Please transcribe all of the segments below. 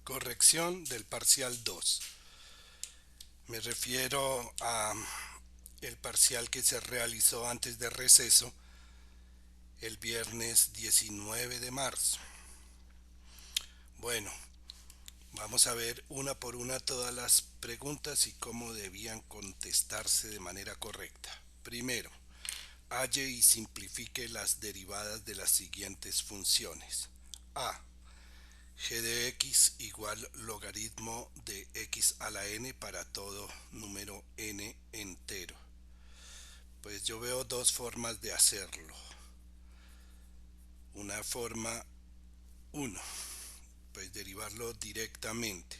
Corrección del parcial 2. Me refiero a el parcial que se realizó antes de receso el viernes 19 de marzo. Bueno, vamos a ver una por una todas las preguntas y cómo debían contestarse de manera correcta. Primero, halle y simplifique las derivadas de las siguientes funciones. A. G de x igual logaritmo de x a la n para todo número n entero. Pues yo veo dos formas de hacerlo. Una forma 1, pues derivarlo directamente,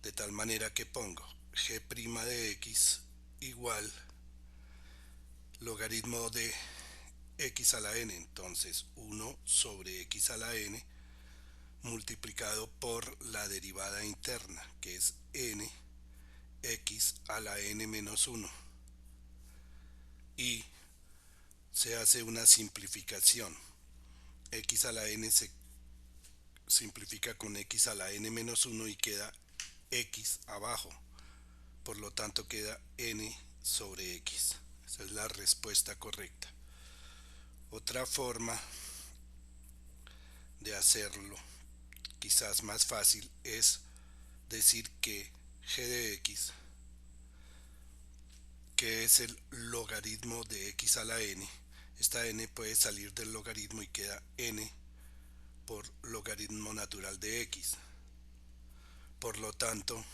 de tal manera que pongo g' de x igual logaritmo de x a la n, entonces 1 sobre x a la n multiplicado por la derivada interna, que es n x a la n menos 1, y se hace una simplificación. X a la n se simplifica con x a la n menos 1 y queda x abajo, por lo tanto queda n sobre x. Esa es la respuesta correcta. Otra forma de hacerlo, quizás más fácil, es decir que g de x, que es el logaritmo de x a la n, esta n puede salir del logaritmo y queda n por logaritmo natural de x. Por lo tanto,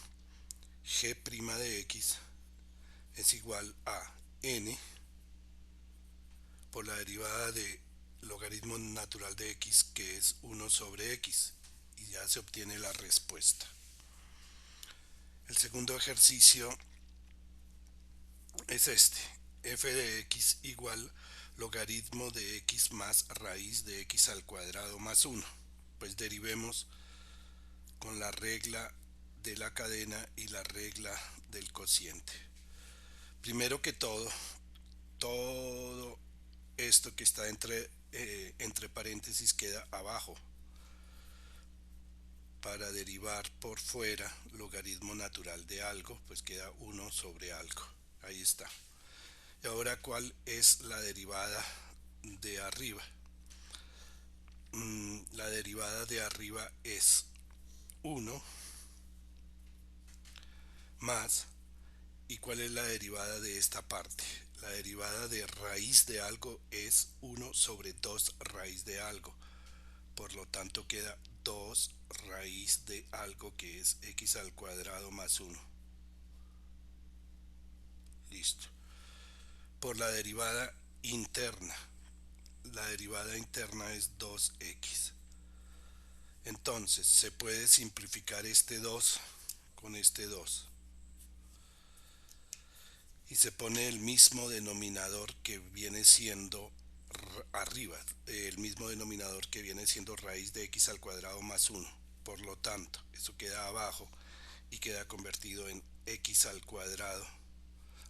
g' de x es igual a n por la derivada de logaritmo natural de x, que es 1 sobre x, y ya se obtiene la respuesta. El segundo ejercicio es este: f de x igual logaritmo de x más raíz de x al cuadrado más 1. Pues derivemos con la regla de la cadena y la regla del cociente. Primero que todo esto que está entre paréntesis queda abajo. Para derivar por fuera logaritmo natural de algo, pues queda 1 sobre algo. Ahí está. Y ahora, ¿cuál es la derivada de arriba? La derivada de arriba es 1 más. ¿Y cuál es la derivada de esta parte? La derivada de raíz de algo es 1 sobre 2 raíz de algo. Por lo tanto queda 2 raíz de algo, que es x al cuadrado más 1. Listo. Por la derivada interna. La derivada interna es 2x. Entonces se puede simplificar este 2 con este 2. Y se pone el mismo denominador que viene siendo arriba, el mismo denominador que viene siendo raíz de x al cuadrado más 1. Por lo tanto, eso queda abajo y queda convertido en x al cuadrado,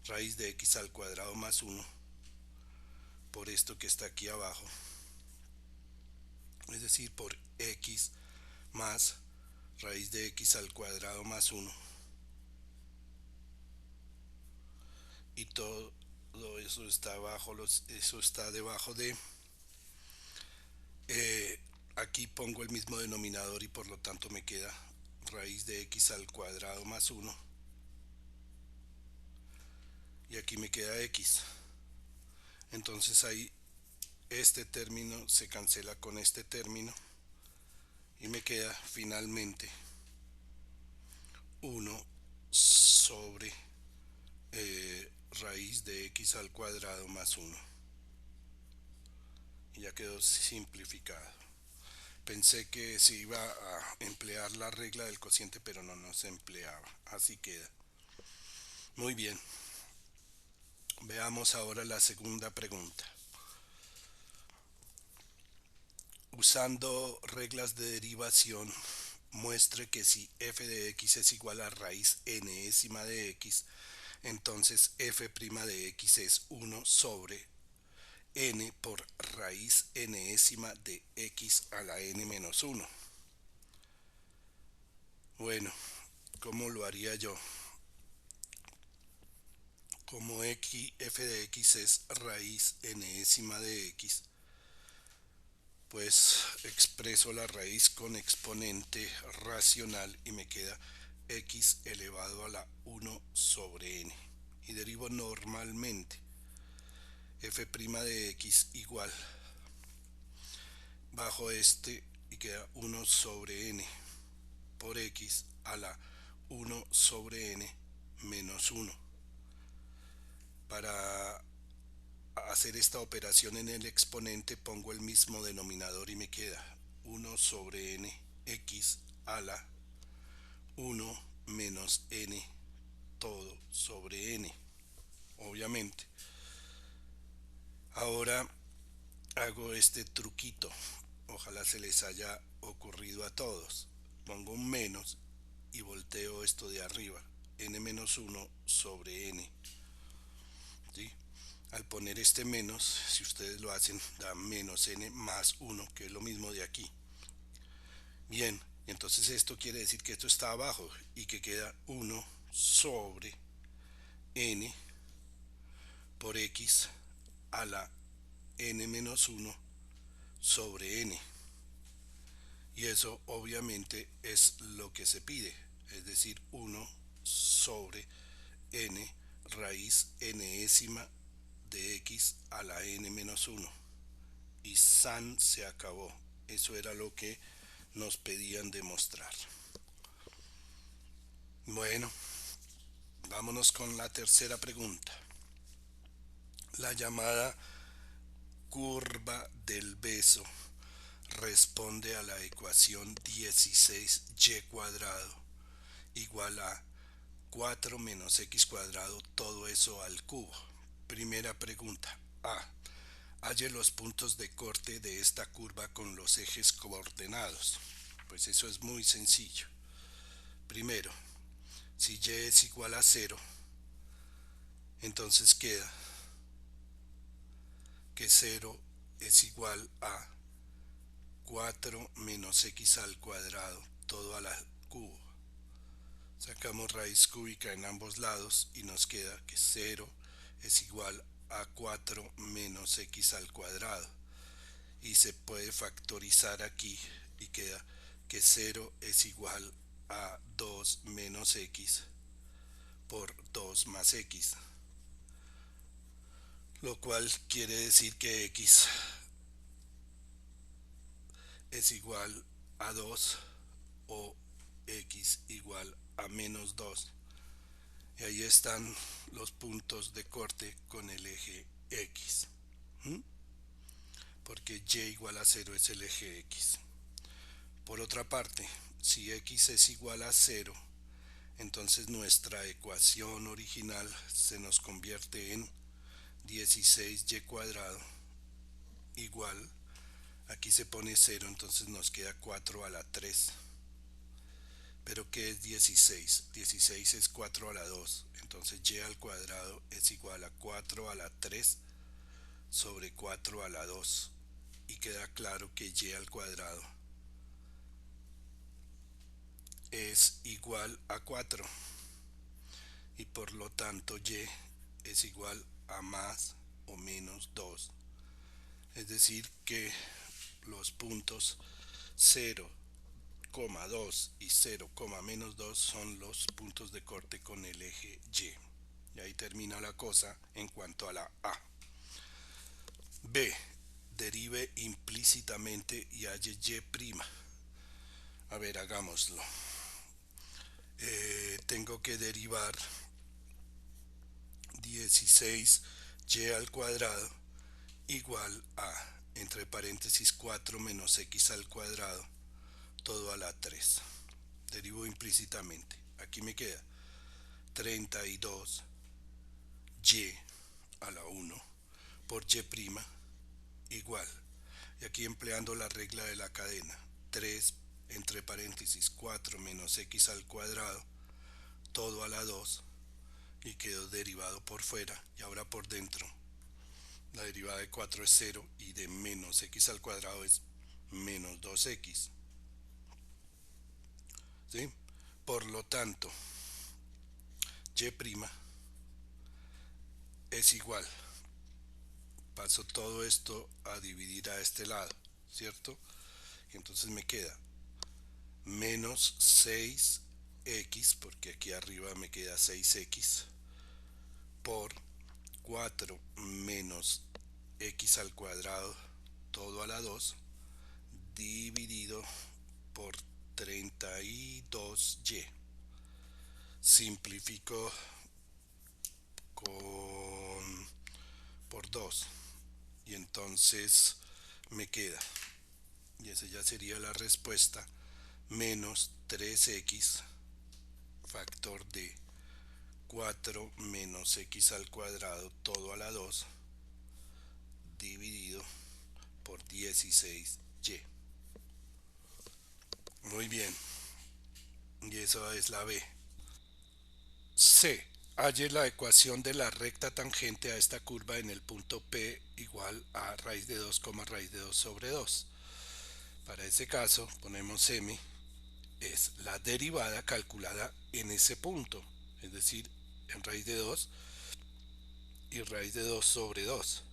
raíz de x al cuadrado más 1, por esto que está aquí abajo, es decir, por x más raíz de x al cuadrado más 1. Y todo eso está abajo, eso está debajo de aquí pongo el mismo denominador y por lo tanto me queda raíz de x al cuadrado más 1, y aquí me queda x. Entonces ahí este término se cancela con este término y me queda finalmente 1 sobre raíz de x al cuadrado más 1, y ya quedó simplificado. Pensé que se iba a emplear la regla del cociente, pero no se empleaba. Así queda. Muy bien. Veamos ahora la segunda pregunta. Usando reglas de derivación, muestre que si f de x es igual a raíz nésima de x, entonces f' de x es 1 sobre n por raíz nésima de x a la n menos 1. ¿cómo lo haría yo? Como f de x es raíz enésima de x, pues expreso la raíz con exponente racional y me queda x elevado a la 1 sobre n. Y derivo normalmente f' de x igual, bajo este y queda 1 sobre n por x a la 1 sobre n menos 1. Para hacer esta operación en el exponente pongo el mismo denominador y me queda 1 sobre n x a la 1 menos n todo sobre n, obviamente. Ahora hago este truquito, ojalá se les haya ocurrido a todos. Pongo un menos y volteo esto de arriba, n menos 1 sobre n, ¿sí? Al poner este menos, si ustedes lo hacen, da menos n más 1, que es lo mismo de aquí. Bien, entonces esto quiere decir que esto está abajo y que queda 1 sobre n por x a la n menos 1 sobre n. Y eso obviamente es lo que se pide, es decir, 1 sobre n raíz enésima de x a la n menos 1. Y san se acabó. Eso era lo que nos pedían demostrar. Bueno, vámonos con la tercera pregunta. La llamada curva del beso responde a la ecuación 16y cuadrado igual a 4 menos x cuadrado, todo eso al cubo. Primera pregunta. A. Halle los puntos de corte de esta curva con los ejes coordenados. Pues eso es muy sencillo. Primero, si y es igual a 0, entonces queda que 0 es igual a 4 menos x al cuadrado, todo al cubo. Sacamos raíz cúbica en ambos lados y nos queda que 0 es igual a 4 menos x al cuadrado. Y se puede factorizar aquí y queda que 0 es igual a 2 menos x por 2 más x, lo cual quiere decir que x es igual a 2 o x igual a menos 2. Y ahí están los puntos de corte con el eje x. Porque y igual a 0 es el eje x. Por otra parte, si x es igual a 0, entonces nuestra ecuación original se nos convierte en 16y cuadrado igual, aquí se pone 0, entonces nos queda 4 a la 3. Pero ¿qué es 16? 16 es 4 a la 2, entonces y al cuadrado es igual a 4 a la 3 sobre 4 a la 2. Y queda claro que y al cuadrado es igual a 4 y por lo tanto y es igual a más o menos 2. Es decir que los puntos 0, 2 y 0, menos 2 son los puntos de corte con el eje y. Y ahí termina la cosa en cuanto a la A. B. Derive implícitamente y halle y'. A ver, hagámoslo. Tengo que derivar 16y al cuadrado igual a, entre paréntesis, 4 menos x al cuadrado, todo a la 3. Derivo implícitamente. Aquí me queda 32y a la 1 por y' igual. Y aquí empleando la regla de la cadena, 3 entre paréntesis 4 menos x al cuadrado, todo a la 2, y quedó derivado por fuera. Y ahora por dentro, la derivada de 4 es 0 y de menos x al cuadrado es menos 2x. ¿Sí? Por lo tanto, y' es igual. Paso todo esto a dividir a este lado, ¿cierto? Y entonces me queda menos 6x, porque aquí arriba me queda 6x, por 4 menos x al cuadrado, todo a la 2, dividido por 32y. Simplifico con por 2 y entonces me queda, y esa ya sería la respuesta, menos 3x factor de 4 menos x al cuadrado todo a la 2 dividido por 16y. Muy bien, y eso es la B. C. Halle la ecuación de la recta tangente a esta curva en el punto P igual a raíz de 2, raíz de 2 sobre 2. Para ese caso ponemos M, es la derivada calculada en ese punto, es decir, en raíz de 2 y raíz de 2 sobre 2.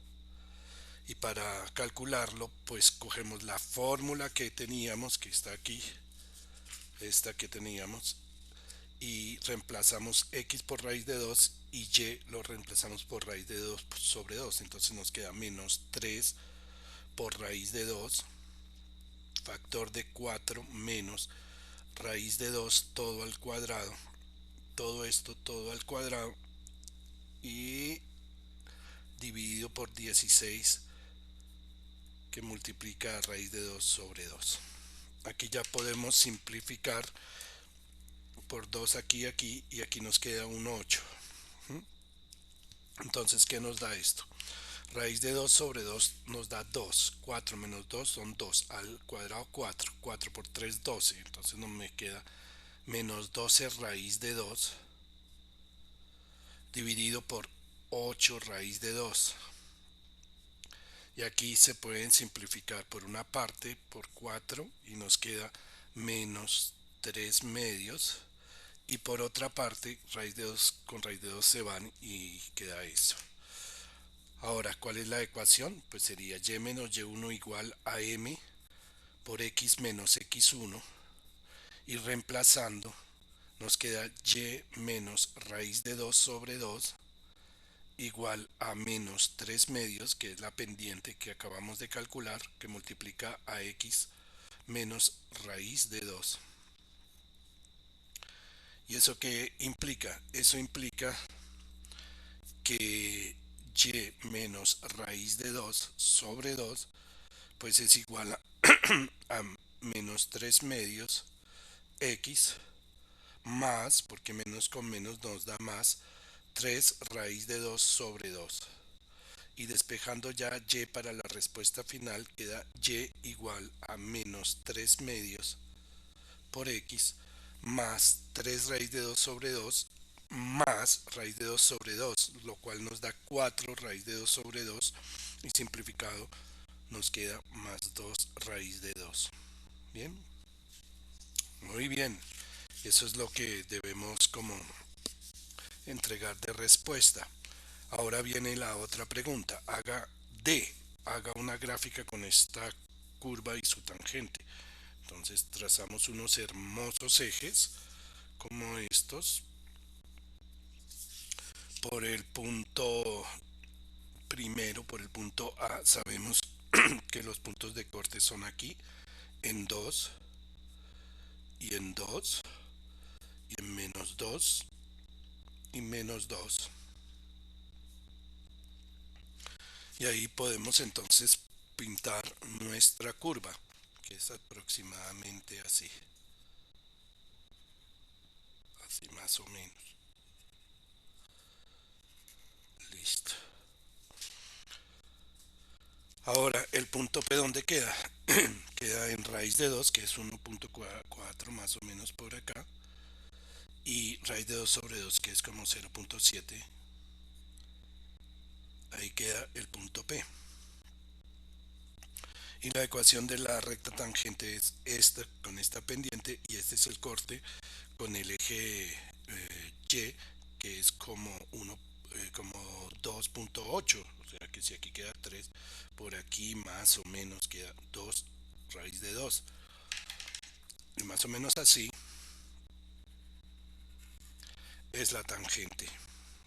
Y para calcularlo, pues cogemos la fórmula que teníamos, que está aquí, esta que teníamos, y reemplazamos x por raíz de 2 y y lo reemplazamos por raíz de 2 sobre 2. Entonces nos queda menos 3 por raíz de 2, factor de 4 menos raíz de 2 todo al cuadrado, todo esto todo al cuadrado y dividido por 16, que multiplica a raíz de 2 sobre 2. Aquí ya podemos simplificar por 2 aquí, aquí, y aquí nos queda un 8. Entonces, ¿qué nos da esto? Raíz de 2 sobre 2 nos da 2. 4 menos 2 son 2. Al cuadrado 4. 4 por 3, 12. Entonces no me queda menos 12 raíz de 2 dividido por 8 raíz de 2. Y aquí se pueden simplificar por una parte por 4 y nos queda menos 3 medios. Y por otra parte, raíz de 2 con raíz de 2 se van y queda eso. Ahora, ¿cuál es la ecuación? Pues sería y menos y1 igual a m por x menos x1, y reemplazando nos queda y menos raíz de 2 sobre 2 igual a menos 3 medios, que es la pendiente que acabamos de calcular, que multiplica a x menos raíz de 2. ¿Y eso qué implica? Eso implica que y menos raíz de 2 sobre 2 pues es igual a menos 3 medios x más, porque menos con menos nos da más, 3 raíz de 2 sobre 2. Y despejando ya y para la respuesta final, queda y igual a menos 3 medios por x más 3 raíz de 2 sobre 2 más raíz de 2 sobre 2, lo cual nos da 4 raíz de 2 sobre 2, y simplificado nos queda más 2 raíz de 2. Bien, muy bien. Eso es lo que debemos como entregar de respuesta. Ahora viene la otra pregunta. Haga una gráfica con esta curva y su tangente. Entonces trazamos unos hermosos ejes como estos. Por el punto primero, por el punto A, sabemos que los puntos de corte son aquí, en 2 y en 2 y en menos 2 y menos 2. Y ahí podemos entonces pintar nuestra curva, que es aproximadamente así, así más o menos. Listo. Ahora, el punto P, ¿dónde queda? Queda en raíz de 2, que es 1.4 más o menos por acá, y raíz de 2 sobre 2, que es como 0.7. Ahí queda el punto P. Y la ecuación de la recta tangente es esta con esta pendiente y este es el corte con el eje Y, que es como como 2.8, o sea que si aquí queda 3, por aquí más o menos queda 2 raíz de 2. Y más o menos así es la tangente.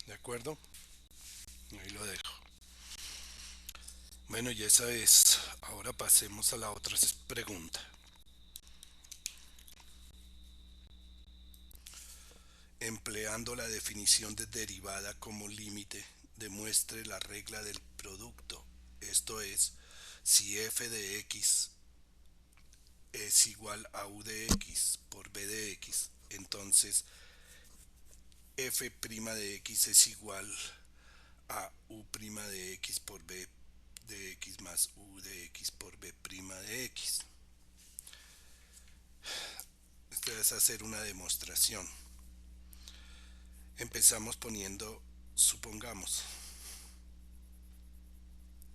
¿De acuerdo? Ahí lo dejo. Bueno, y esa es. Ahora pasemos a la otra pregunta. Empleando la definición de derivada como límite, demuestre la regla del producto. Esto es, si f de x es igual a u de x por b de x, entonces f' de x es igual a u' de x por b de x más u de x por b' de x. Esto es hacer una demostración. Empezamos poniendo, supongamos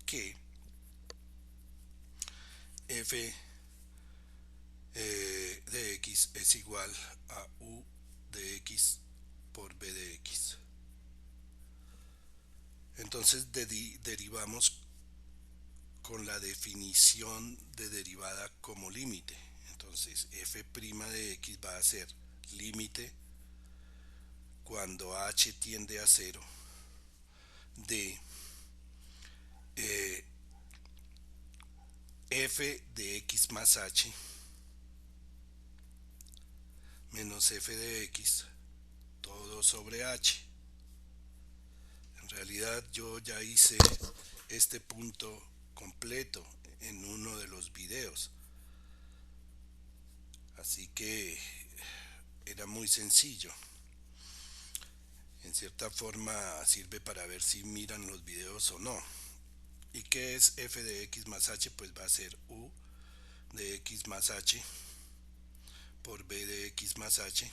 que f de x es igual a u de x por b de x. Entonces derivamos con la definición de derivada como límite. Entonces f' de x va a ser límite cuando h tiende a 0 de eh, f de x más h menos f de x todo sobre h. En realidad yo ya hice este punto completo en uno de los videos, así que era muy sencillo. En cierta forma sirve para ver si miran los videos o no. ¿Y qué es f de x más h? Pues va a ser u de x más h por b de x más h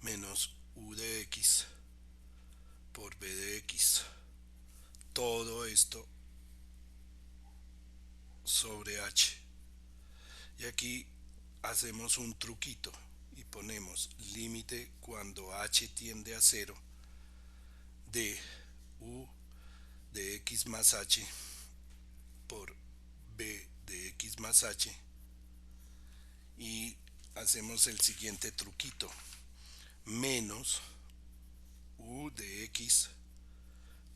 menos u de x por b de x. Todo esto sobre h. Y aquí hacemos un truquito y ponemos límite cuando h tiende a 0 de u de x más h por b de x más h, y hacemos el siguiente truquito: menos u de x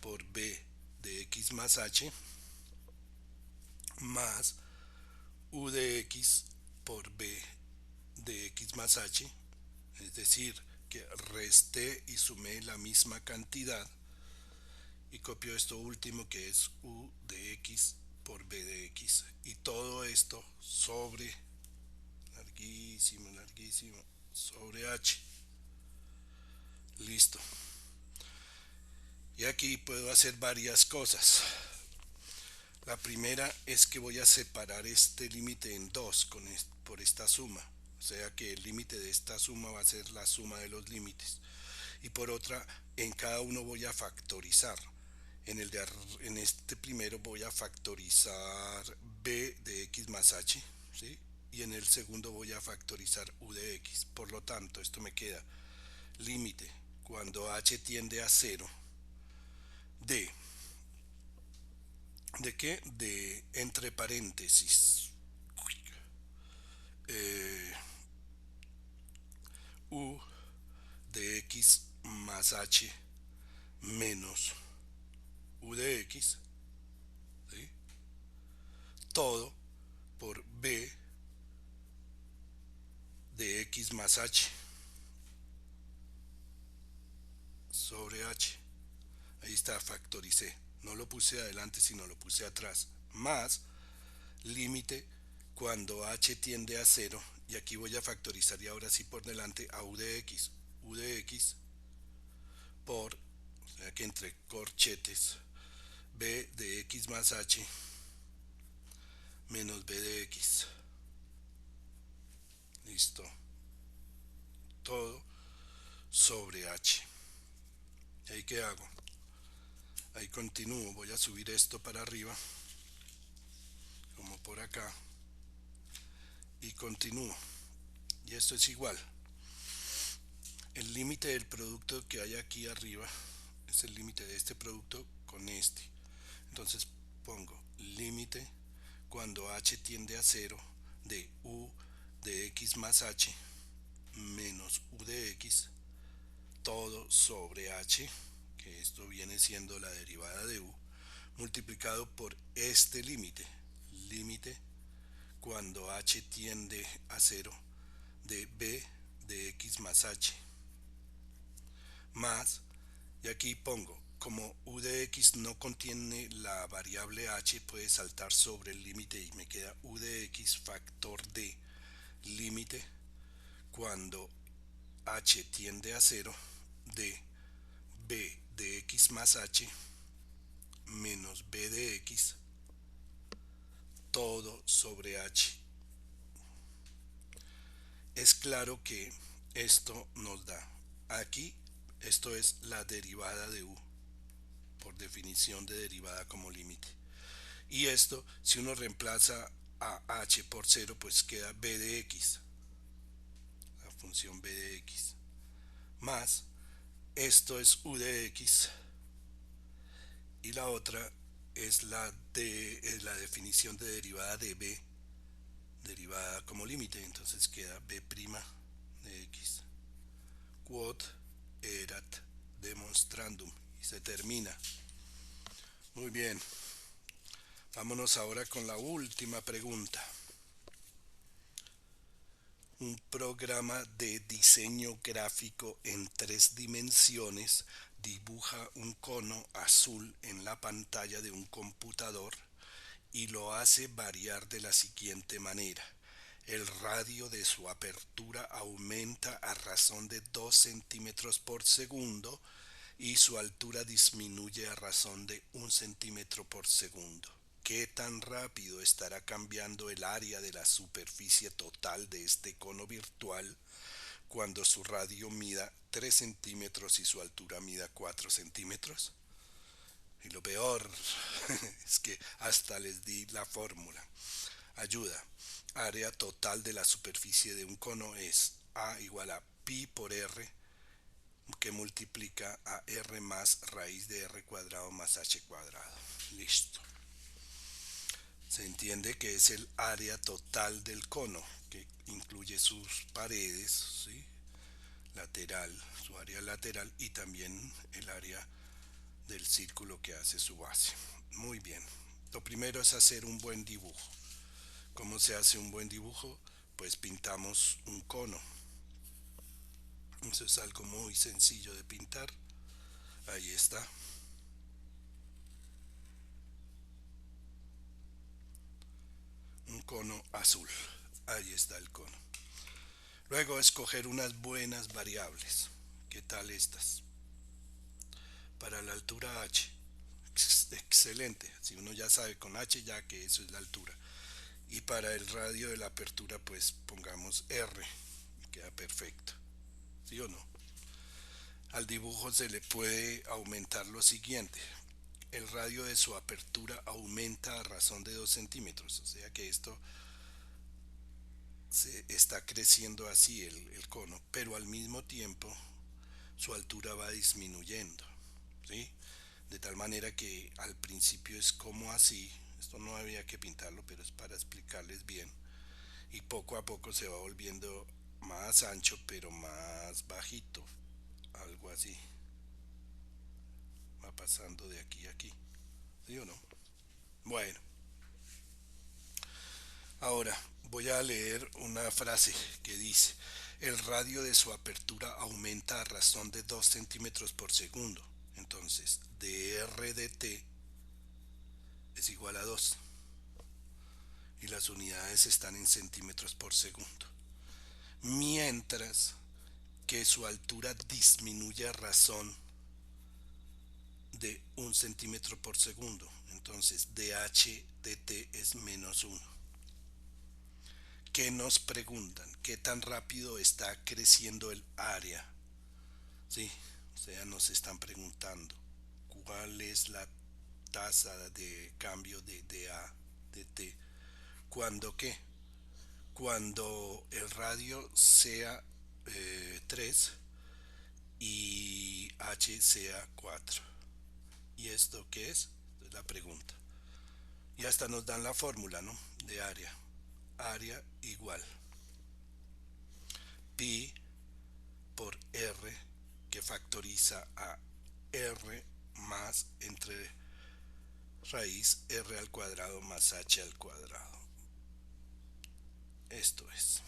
por b de x más h más u de x por b de x más h, es decir, que resté y sumé la misma cantidad y copio esto último que es u de x por b de x, y todo esto sobre larguísimo, larguísimo, sobre h. Listo. Y aquí puedo hacer varias cosas. La primera es que voy a separar este límite en dos por esta suma. O sea que el límite de esta suma va a ser la suma de los límites. Y por otra, en cada uno voy a factorizar. En este primero voy a factorizar b de x más h, ¿sí? Y en el segundo voy a factorizar u de x. Por lo tanto, esto me queda límite cuando h tiende a 0 de ¿de qué? De entre paréntesis eh, u de x más h menos u de x, ¿sí? Todo por b de x más h sobre h. Ahí está, factoricé. No lo puse adelante, sino lo puse atrás. Más límite cuando h tiende a 0. Y aquí voy a factorizar y ahora sí por delante a u de x. U de x por, o sea que entre corchetes, b de x más h menos b de x. Listo. Todo sobre h. ¿Y ahí qué hago? Ahí continúo. Voy a subir esto para arriba. como por acá, y continúo. Y esto es igual. El límite del producto que hay aquí arriba es el límite de este producto con este. Entonces pongo límite cuando h tiende a cero de u de x más h menos u de x, todo sobre h, que esto viene siendo la derivada de u, multiplicado por este límite, límite cuando h tiende a cero de b de x más h, más, y aquí pongo, como u de x no contiene la variable h, puede saltar sobre el límite y me queda u de x factor de límite cuando h tiende a cero de b de x más h menos b de x, todo sobre h. Es claro que esto nos da aquí, esto es la derivada de u, por definición de derivada como límite. Y esto, si uno reemplaza a h por cero, pues queda b de x, la función b de x, más esto es u de x y la otra es la definición de derivada de b, derivada como límite, entonces queda b' de x. Quod erat demonstrandum, y se termina. Muy bien, vámonos ahora con la última pregunta. Un programa de diseño gráfico en 3 dimensiones dibuja un cono azul en la pantalla de un computador y lo hace variar de la siguiente manera. El radio de su apertura aumenta a razón de 2 centímetros por segundo y su altura disminuye a razón de 1 centímetro por segundo. ¿Qué tan rápido estará cambiando el área de la superficie total de este cono virtual cuando su radio mida 3 centímetros y su altura mida 4 centímetros? Y lo peor es que hasta les di la fórmula. Ayuda. Área total de la superficie de un cono es A igual a pi por R, que multiplica a R más raíz de R cuadrado más H cuadrado. Listo. Se entiende que es el área total del cono, que incluye sus paredes, ¿sí? Lateral, su área lateral y también el área del círculo que hace su base. Muy bien. Lo primero es hacer un buen dibujo. ¿Cómo se hace un buen dibujo? Pues pintamos un cono. Eso es algo muy sencillo de pintar. Ahí está. Un cono azul. Ahí está el cono. Luego escoger unas buenas variables. ¿Qué tal estas? Para la altura h. Excelente. Si uno ya sabe con h ya que eso es la altura. Y para el radio de la apertura pues pongamos r. Queda perfecto. ¿Sí o no? Al dibujo se le puede aumentar lo siguiente. El radio de su apertura aumenta a razón de 2 centímetros. O sea que esto se está creciendo así el cono, pero al mismo tiempo su altura va disminuyendo, ¿sí? De tal manera que al principio es como así, esto no había que pintarlo, pero es para explicarles bien, y poco a poco se va volviendo más ancho, pero más bajito, algo así, va pasando de aquí a aquí, ¿sí o no? Bueno, ahora voy a leer una frase que dice, el radio de su apertura aumenta a razón de 2 centímetros por segundo. Entonces, dr de t es igual a 2 y las unidades están en centímetros por segundo. Mientras que su altura disminuye a razón de 1 centímetro por segundo. Entonces, dh de t es menos 1. ¿Qué nos preguntan? ¿Qué tan rápido está creciendo el área? Sí, o sea, nos están preguntando cuál es la tasa de cambio de dA de t ¿Cuándo qué? Cuando el radio sea 3 y h sea 4. ¿Y esto qué es? Es la pregunta. Y hasta nos dan la fórmula, ¿no? De área. Área igual pi por r, que factoriza a r más entre raíz r al cuadrado más h al cuadrado. Esto es.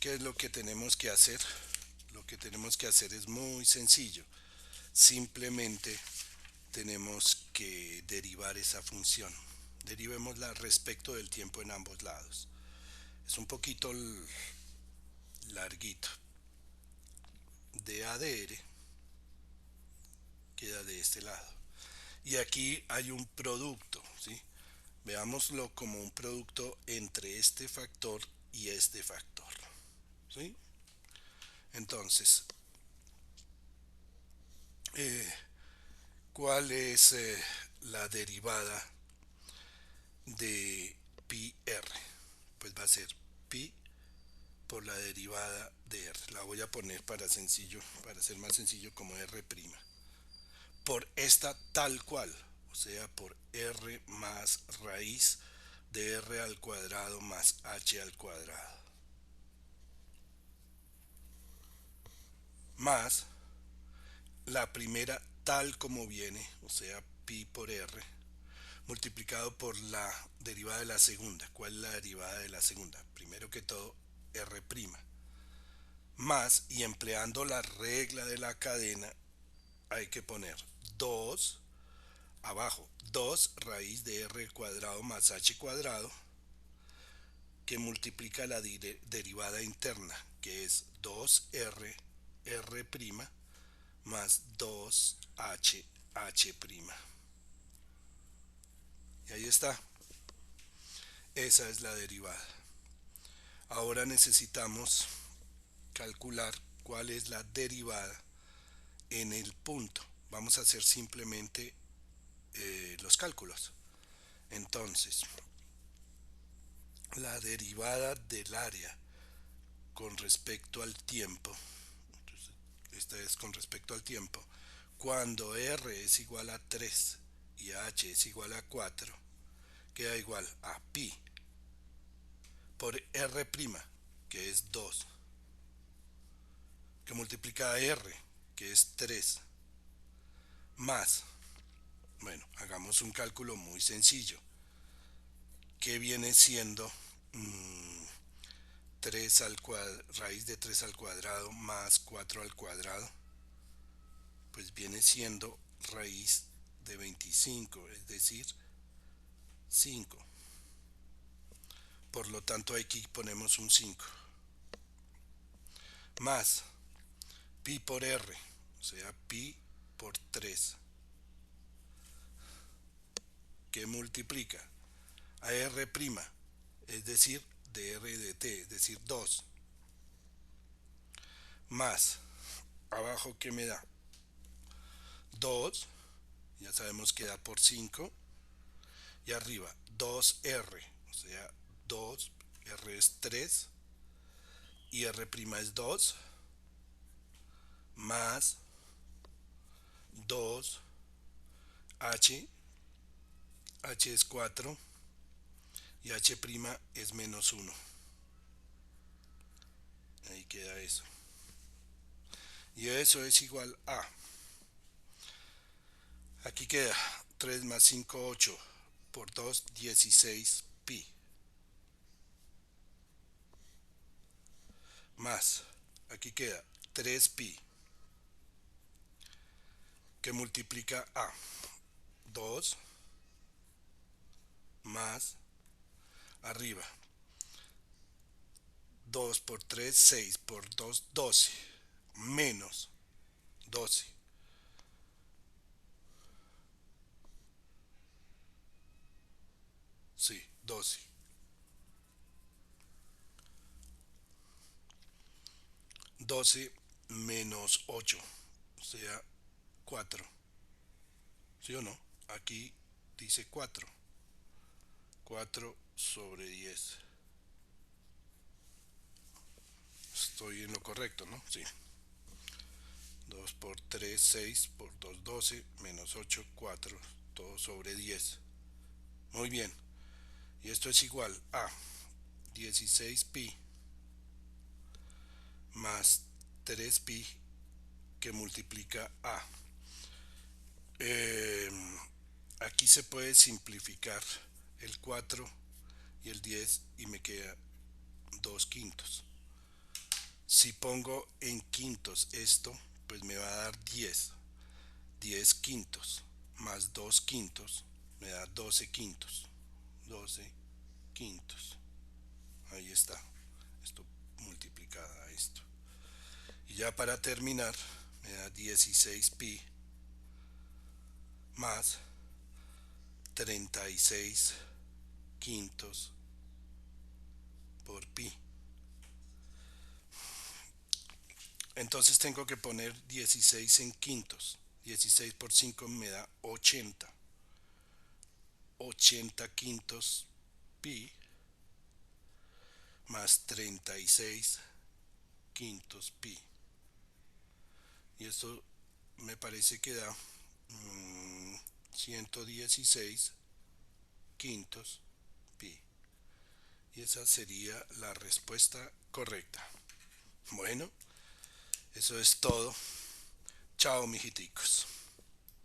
¿Qué es lo que tenemos que hacer? Lo que tenemos que hacer es muy sencillo. Simplemente tenemos que derivar esa función. Derivémosla respecto del tiempo en ambos lados. Es un poquito larguito. De r queda de este lado. Y aquí hay un producto, ¿sí? Veámoslo como un producto entre este factor y este factor, ¿sí? Entonces, eh, ¿cuál es la derivada de pi r? Pues va a ser pi por la derivada de r. La voy a poner para sencillo, para ser más sencillo, como r'. Por esta tal cual, o sea, por r más raíz de r al cuadrado más h al cuadrado. Más la primera tal como viene, o sea, pi por r, multiplicado por la derivada de la segunda. ¿Cuál es la derivada de la segunda? Primero que todo, r'. Más, y empleando la regla de la cadena, hay que poner 2 abajo, 2 raíz de r al cuadrado más h cuadrado, que multiplica la derivada interna, que es 2r r' más 2h h'. Y ahí está. Esa es la derivada. Ahora necesitamos calcular cuál es la derivada en el punto. Vamos a hacer simplemente los cálculos. Entonces, la derivada del área con respecto al tiempo, esta es con respecto al tiempo, cuando r es igual a 3 y h es igual a 4, queda igual a pi por r', que es 2, que multiplica a r, que es 3, más, bueno, hagamos un cálculo muy sencillo, que viene siendo 3 al raíz de 3 al cuadrado más 4 al cuadrado, pues viene siendo raíz de 25, es decir, 5. Por lo tanto aquí ponemos un 5. Más pi por r, o sea, pi por 3, que multiplica a r', es decir, de r de t, es decir, 2, más, abajo que me da 2, ya sabemos que da por 5, y arriba 2r, o sea, 2, r es 3, y r' es 2, más 2, h, h es 4, y h' es menos 1. Ahí queda eso. Y eso es igual a, aquí queda 3 más 5, 8, por 2, 16 pi. Más, aquí queda 3 pi, que multiplica a 2, más, arriba, 2 por 3, 6, por 2, 12, menos 12. Sí, 12. 12 menos 8, o sea, 4. ¿Sí o no? Aquí dice 4. 4/10. Estoy en lo correcto, ¿no? Sí. 2 por 3, 6 por 2, 12, menos 8, 4, todo sobre 10. Muy bien. Y esto es igual a 16pi más 3pi que multiplica a. Eh, Aquí se puede simplificar el 4 y el 10 y me queda 2 quintos. Si pongo en quintos esto, pues me va a dar 10. 10 quintos más 2 quintos me da 12 quintos. 12 quintos. Ahí está. Esto multiplicada a esto. Y ya para terminar, me da 16pi más 36 quintos por pi. Entonces tengo que poner 16 en quintos. 16 por 5 me da 80. 80 quintos pi más 36 quintos pi. Y esto me parece que da 116 quintos pi. Y esa sería la respuesta correcta. Bueno, eso es todo. Chao, mijiticos.